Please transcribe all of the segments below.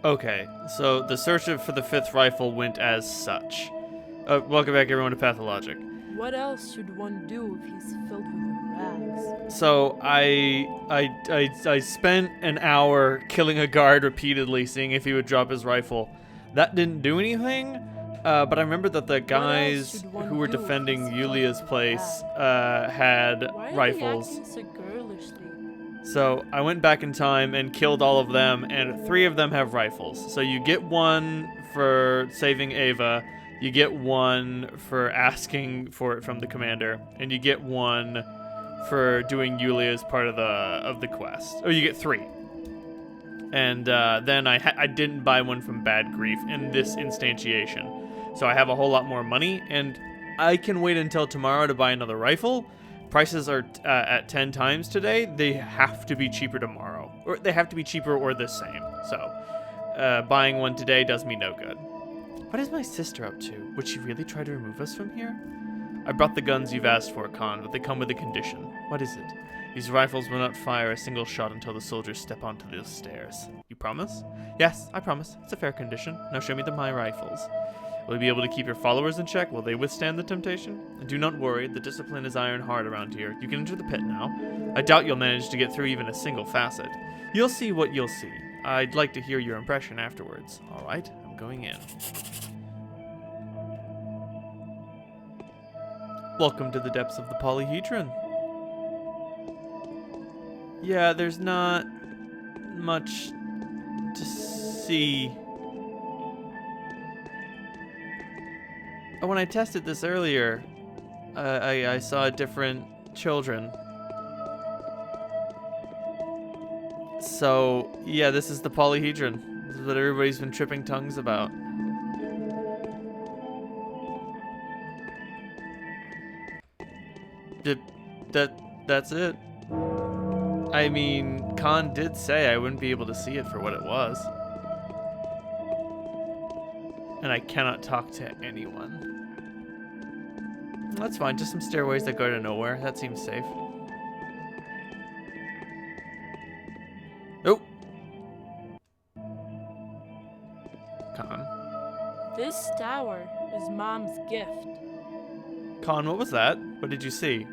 Okay, so the search for the fifth rifle went as such. Welcome back, everyone, to Pathologic. What else should one do if he's filled with rags? So I spent an hour killing a guard repeatedly, seeing if he would drop his rifle. That didn't do anything. But I remember that the guys who were defending Yulia's place had Why rifles. Are they acting so girlishly? So I went back in time and killed all of them, and 3 of them have rifles. So you get 1 for saving Ava, you get 1 for asking for it from the commander, and you get 1 for doing Yulia as part of the quest. Oh, you get 3. And then I didn't buy 1 from Bad Grief in this instantiation. So I have a whole lot more money, and I can wait until tomorrow to buy another rifle. Prices are at 10 times today. They have to be cheaper tomorrow. Or they have to be cheaper or the same. So buying 1 today does me no good. What is my sister up to? Would she really try to remove us from here? I brought the guns you've asked for, Khan, but they come with a condition. What is it? These rifles will not fire a single shot until the soldiers step onto those stairs. You promise? Yes, I promise. It's a fair condition. Now show me my rifles. Will you be able to keep your followers in check? Will they withstand the temptation? And do not worry, the discipline is iron hard around here. You can enter the pit now. I doubt you'll manage to get through even a single facet. You'll see what you'll see. I'd like to hear your impression afterwards. All right, I'm going in. Welcome to the depths of the polyhedron. Yeah, there's not much to see. When I tested this earlier, I saw different children. So, yeah, this is the polyhedron. This is what everybody's been tripping tongues about. That's it. I mean, Khan did say I wouldn't be able to see it for what it was. And I cannot talk to anyone. That's fine, just some stairways that go to nowhere. That seems safe. Oh! Khan. This tower is Mom's gift. Khan, what was that? What did you see?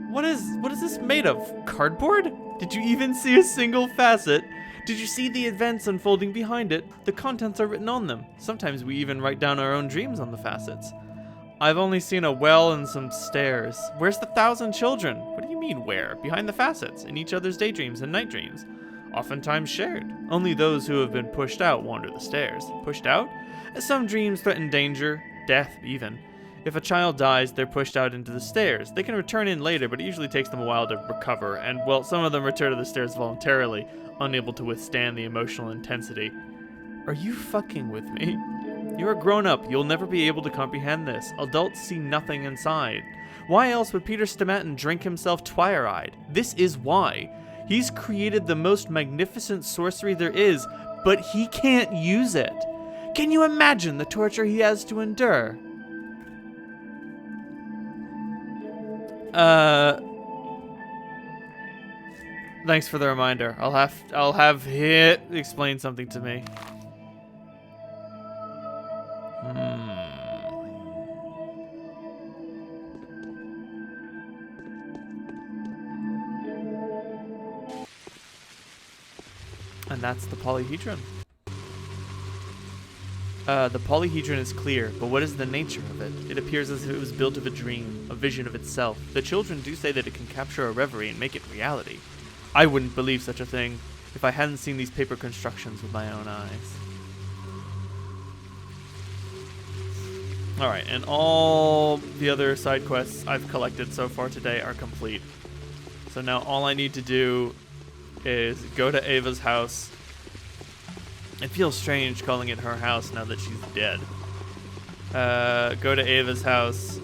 What is this made of? Cardboard? Did you even see a single facet? Did you see the events unfolding behind it? The contents are written on them. Sometimes we even write down our own dreams on the facets. I've only seen a well and some stairs. Where's the 1,000 children? What do you mean where? Behind the facets, in each other's daydreams and night dreams. Oftentimes shared. Only those who have been pushed out wander the stairs. Pushed out? Some dreams threaten danger, death even. If a child dies, they're pushed out into the stairs. They can return in later, but it usually takes them a while to recover, and, well, some of them return to the stairs voluntarily, unable to withstand the emotional intensity. Are you fucking with me? You're a grown-up. You'll never be able to comprehend this. Adults see nothing inside. Why else would Peter Stamatin drink himself twire-eyed? This is why. He's created the most magnificent sorcery there is, but he can't use it. Can you imagine the torture he has to endure? Thanks for the reminder. I'll have Hit explain something to me. And that's the polyhedron. The polyhedron is clear, but what is the nature of it? It appears as if it was built of a dream, a vision of itself. The children do say that it can capture a reverie and make it reality. I wouldn't believe such a thing if I hadn't seen these paper constructions with my own eyes. Alright, and all the other side quests I've collected so far today are complete. So now all I need to do is go to Ava's house. It feels strange calling it her house now that she's dead. Go to Ava's house.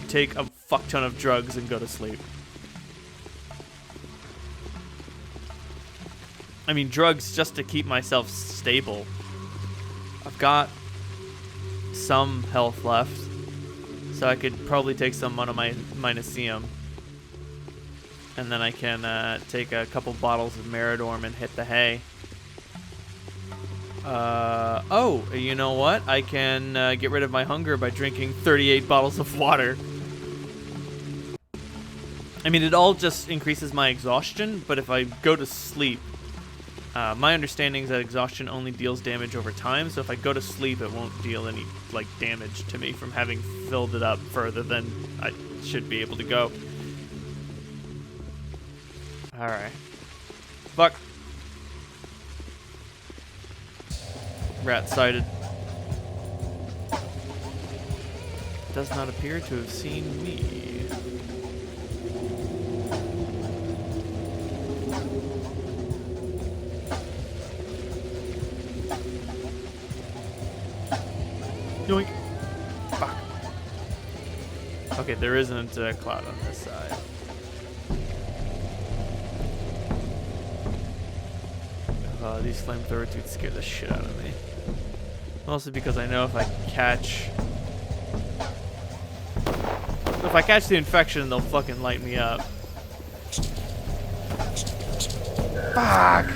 Take a fuck ton of drugs and go to sleep. I mean, drugs just to keep myself stable. I've got some health left, so I could probably take some monomycetium. And then I can take a couple bottles of Meridorm and hit the hay. Oh, you know what? I can get rid of my hunger by drinking 38 bottles of water. I mean, it all just increases my exhaustion, but if I go to sleep, my understanding is that exhaustion only deals damage over time, so if I go to sleep, it won't deal any, like, damage to me from having filled it up further than I should be able to go. Alright. Fuck. Rat sighted. Does not appear to have seen me. Yoink. Fuck. Okay, there isn't a cloud on this side. These flamethrower dudes scare the shit out of me. Mostly because I know if I catch the infection, they'll fucking light me up. Fuck!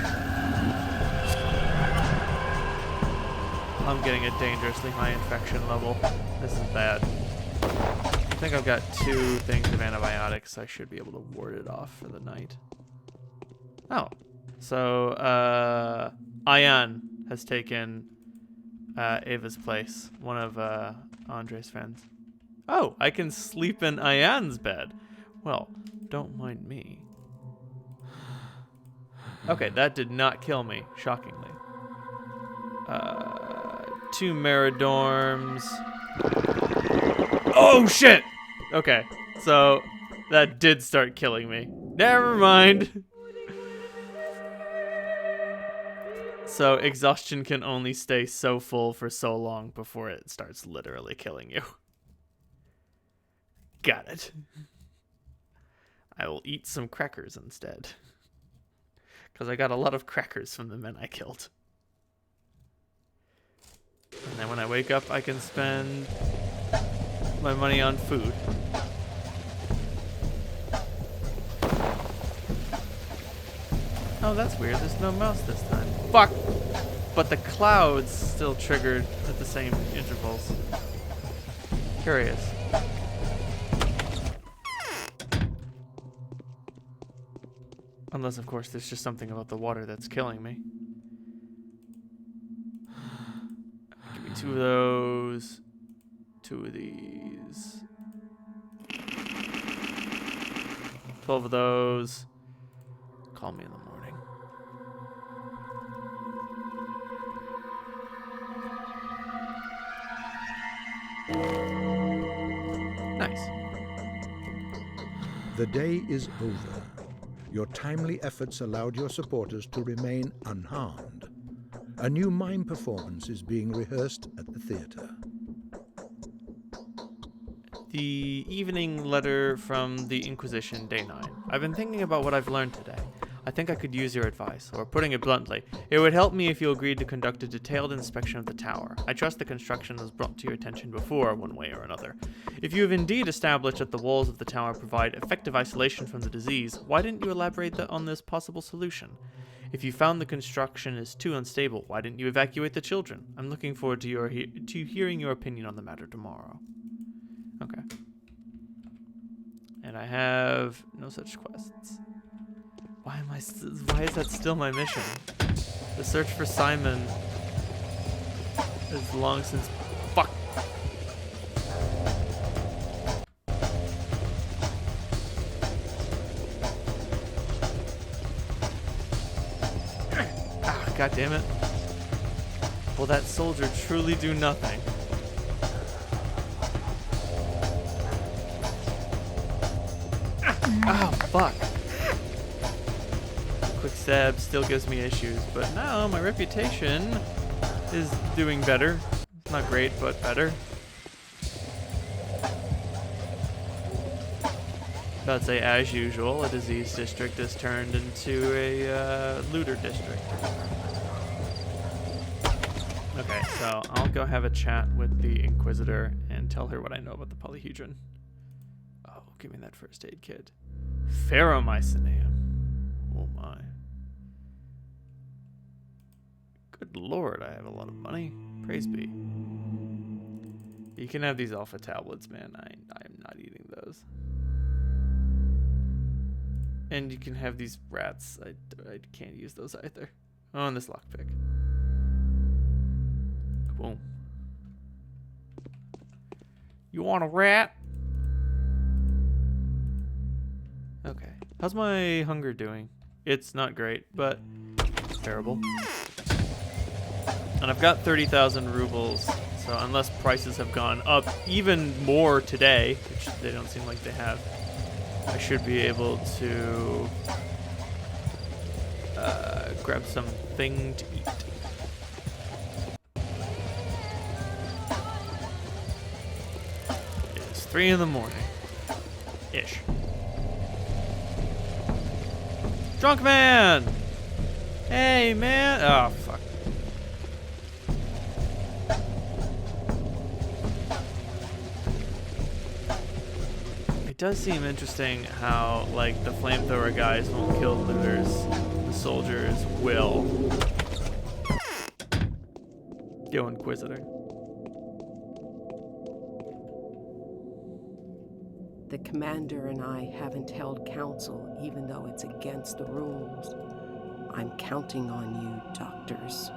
I'm getting a dangerously high infection level. This is bad. I think I've got 2 things of antibiotics, so I should be able to ward it off for the night. Oh. So, Ayan has taken Ava's place, one of Andre's friends. Oh, I can sleep in Ayan's bed. Well, don't mind me. Okay, that did not kill me, shockingly. 2 Meridorms. Oh, shit! Okay, so that did start killing me. Never mind. So exhaustion can only stay so full for so long before it starts literally killing you. Got it. I will eat some crackers instead. Because I got a lot of crackers from the men I killed. And then when I wake up, I can spend my money on food. Oh, that's weird. There's no mouse this time. Fuck! But the clouds still triggered at the same intervals. Curious. Unless, of course, there's just something about the water that's killing me. Give me 2 of those. 2 of these. 12 of those. Call me in the morning. Nice. The day is over. Your timely efforts allowed your supporters to remain unharmed. A new mime performance is being rehearsed at the theater. The evening letter from the Inquisition, Day 9. I've been thinking about what I've learned today. I think I could use your advice, or putting it bluntly, it would help me if you agreed to conduct a detailed inspection of the tower. I trust the construction was brought to your attention before, one way or another. If you have indeed established that the walls of the tower provide effective isolation from the disease, why didn't you elaborate on this possible solution? If you found the construction is too unstable, why didn't you evacuate the children? I'm looking forward to hearing your opinion on the matter tomorrow. Okay. And I have no such quests. Why is that still my mission? The search for Simon is long since. Fuck. Ah, God damn it. Will that soldier truly do nothing? Oh, fuck. Quick stab still gives me issues, but now my reputation is doing better. It's not great, but better. I'd say, as usual, a disease district is turned into a looter district. Okay, so I'll go have a chat with the Inquisitor and tell her what I know about the polyhedron. give me that first aid kit. Ferromycinium. Oh my. Good lord, I have a lot of money. Praise be. You can have these alpha tablets, man. I'm not eating those. And you can have these rats. I can't use those either. Oh, and this lockpick. Boom. You want a rat? Okay. How's my hunger doing? It's not great, but it's bearable. And I've got 30,000 rubles, so unless prices have gone up even more today, which they don't seem like they have, I should be able to grab something to eat. It's 3 in the morning. Ish. Drunk man! Hey, man! Oh, fuck. It does seem interesting how, like, the flamethrower guys won't kill looters. The soldiers will. Go Inquisitor. The commander and I haven't held council, even though it's against the rules. I'm counting on you, doctors.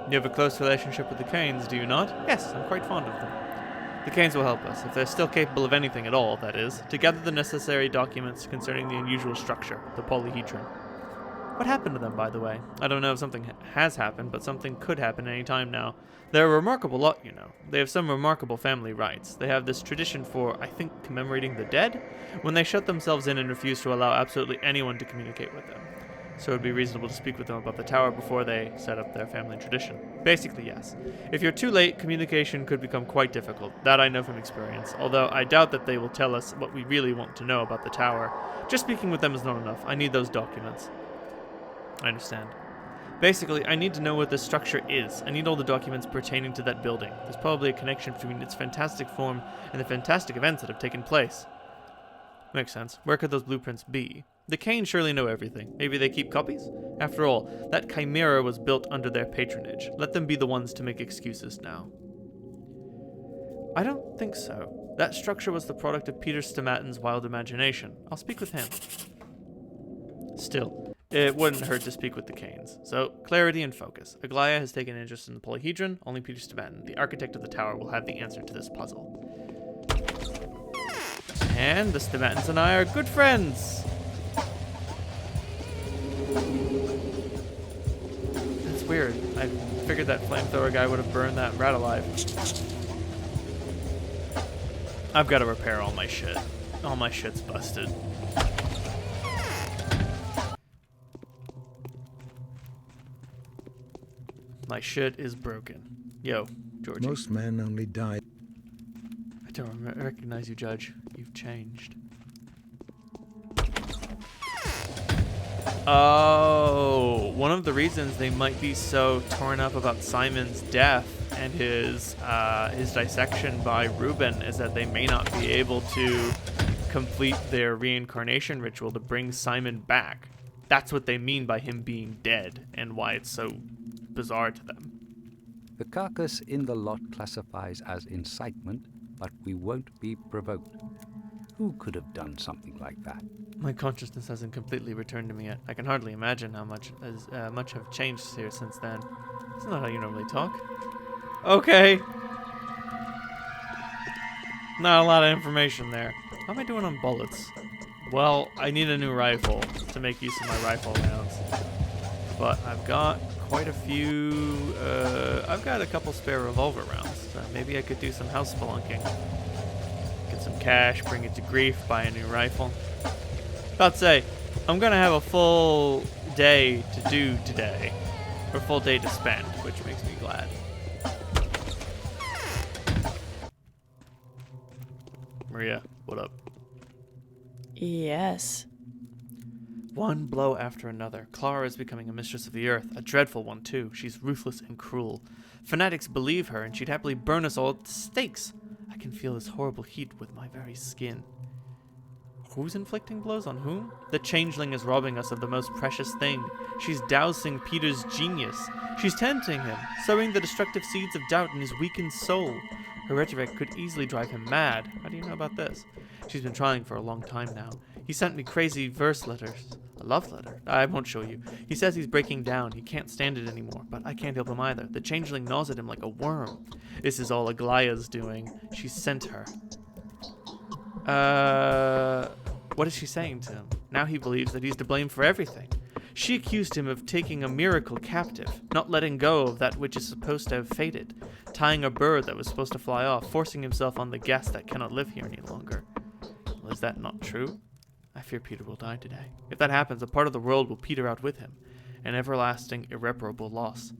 You have a close relationship with the Canes, do you not? Yes, I'm quite fond of them. The Canes will help us, if they're still capable of anything at all, that is, to gather the necessary documents concerning the unusual structure, the polyhedron. What happened to them, by the way? I don't know if something has happened, but something could happen any time now. They're a remarkable lot, you know. They have some remarkable family rites. They have this tradition for, I think, commemorating the dead, when they shut themselves in and refuse to allow absolutely anyone to communicate with them. So it would be reasonable to speak with them about the tower before they set up their family tradition. Basically, yes. If you're too late, communication could become quite difficult. That I know from experience, although I doubt that they will tell us what we really want to know about the tower. Just speaking with them is not enough. I need those documents. I understand. Basically, I need to know what this structure is. I need all the documents pertaining to that building. There's probably a connection between its fantastic form and the fantastic events that have taken place. Makes sense. Where could those blueprints be? The Canes surely know everything. Maybe they keep copies? After all, that chimera was built under their patronage. Let them be the ones to make excuses now. I don't think so. That structure was the product of Peter Stomatin's wild imagination. I'll speak with him. Still, it wouldn't hurt to speak with the Canes. So, clarity and focus. Aglaia has taken interest in the polyhedron. Only Peter Stomatin, the architect of the tower, will have the answer to this puzzle. And the Stomatins and I are good friends. It's weird. I figured that flamethrower guy would have burned that rat alive. I've got to repair all my shit. All my shit's busted. My shit is broken. Yo, Georgie. Most men only die. I don't recognize you, Judge. You've changed. Oh, one of the reasons they might be so torn up about Simon's death and his dissection by Reuben is that they may not be able to complete their reincarnation ritual to bring Simon back. That's what they mean by him being dead and why it's so bizarre to them. The carcass in the lot classifies as incitement, but we won't be provoked. Who could have done something like that? My consciousness hasn't completely returned to me yet. I can hardly imagine how much have changed here since then. It's not how you normally talk. Okay. Not a lot of information there. How am I doing on bullets? Well, I need a new rifle to make use of my rifle rounds. But I've got quite a few... I've got a couple spare revolver rounds. So maybe I could do some house spelunking. Get some cash, bring it to grief, buy a new rifle. About to say, I'm going to have a full day to do today. Or a full day to spend, which makes me glad. Maria, what up? Yes. One blow after another. Clara is becoming a mistress of the earth. A dreadful one, too. She's ruthless and cruel. Fanatics believe her, and she'd happily burn us all at the stakes. I can feel this horrible heat with my very skin. Who's inflicting blows on whom? The changeling is robbing us of the most precious thing. She's dousing Peter's genius. She's tempting him, sowing the destructive seeds of doubt in his weakened soul. Her rhetoric could easily drive him mad. How do you know about this? She's been trying for a long time now. He sent me crazy verse letters. A love letter? I won't show you. He says he's breaking down. He can't stand it anymore, but I can't help him either. The changeling gnaws at him like a worm. This is all Aglaya's doing. She sent her. What is she saying to him? Now he believes that he's to blame for everything. She accused him of taking a miracle captive, not letting go of that which is supposed to have fated, tying a bird that was supposed to fly off, forcing himself on the guest that cannot live here any longer. Well, is that not true? I fear Peter will die today. If that happens, a part of the world will peter out with him, an everlasting, irreparable loss.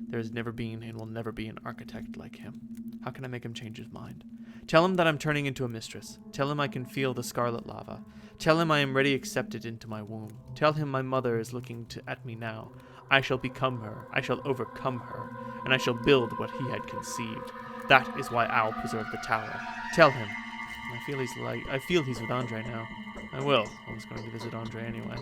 There has never been and will never be an architect like him. How can I make him change his mind? Tell him that I'm turning into a mistress. Tell him I can feel the scarlet lava. Tell him I am ready accepted into my womb. Tell him my mother is looking at me now. I shall become her. I shall overcome her. And I shall build what he had conceived. That is why I'll preserve the tower. Tell him. I feel he's with Andre now. I will. I was going to visit Andre anyway.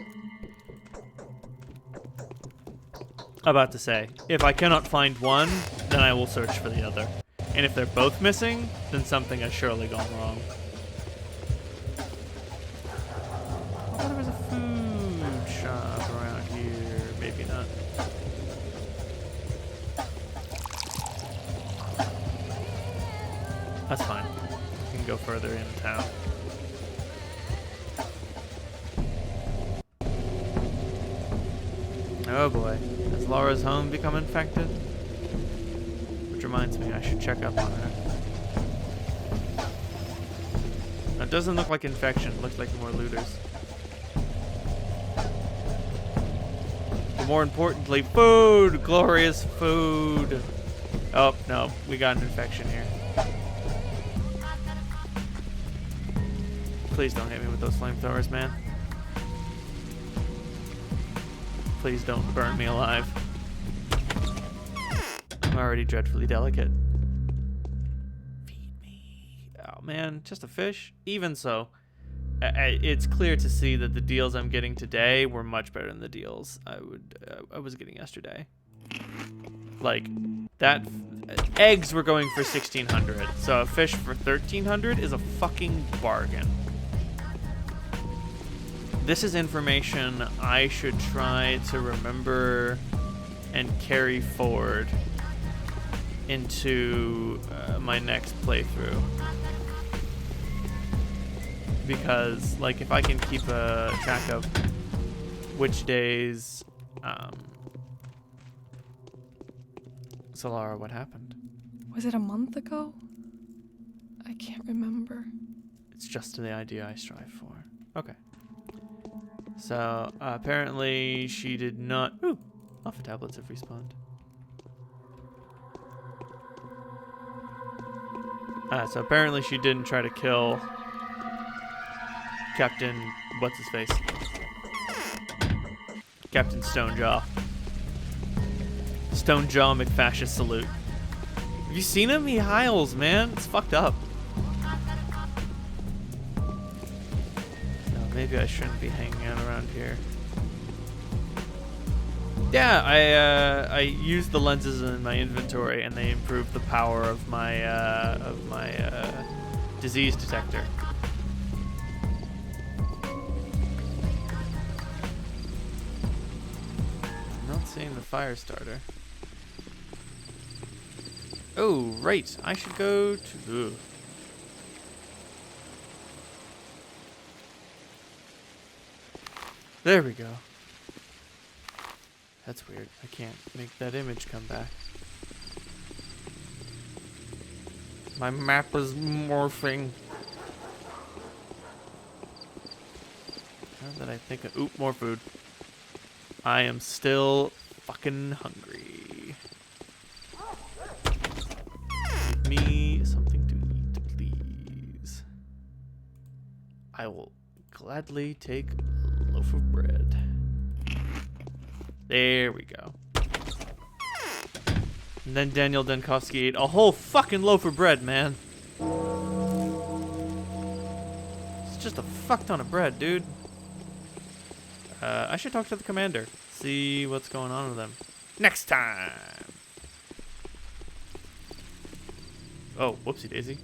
About to say, if I cannot find one, then I will search for the other. And if they're both missing, then something has surely gone wrong. I thought there was a food shop around here. Maybe not. That's fine. We can go further in town. Oh boy. Has Laura's home become infected? Which reminds me, I should check up on her. Now, it doesn't look like infection. It looks like more looters. But more importantly, food! Glorious food! Oh, no. We got an infection here. Please don't hit me with those flamethrowers, man. Please don't burn me alive. I'm already dreadfully delicate. Feed me. Oh man, just a fish? Even so, it's clear to see that the deals I'm getting today were much better than the deals I was getting yesterday. Like, that eggs were going for 1,600, so a fish for 1,300 is a fucking bargain. This is information I should try to remember and carry forward into my next playthrough. Because, like, if I can keep a track of which days... Solara, what happened? Was it a month ago? I can't remember. It's just the idea I strive for. Okay. So, apparently she did not... Ooh! Alpha tablets have respawned. So apparently she didn't try to kill Captain... What's-his-face? Captain Stonejaw. Stonejaw McFascist salute. Have you seen him? He hiles, man. It's fucked up. Maybe I shouldn't be hanging out around here. Yeah, I used the lenses in my inventory, and they improved the power of my disease detector. I'm not seeing the fire starter. Oh, right. I should go to... Ooh. There we go. That's weird. I can't make that image come back. My map is morphing. Now that I think of... Oop, more food. I am still fucking hungry. Give me something to eat, please. I will gladly take a loaf of bread. There we go. And then Daniel Denkovsky ate a whole fucking loaf of bread, man. It's just a fuck ton of bread, dude. I should talk to the commander. See what's going on with them. Next time! Oh, whoopsie daisy.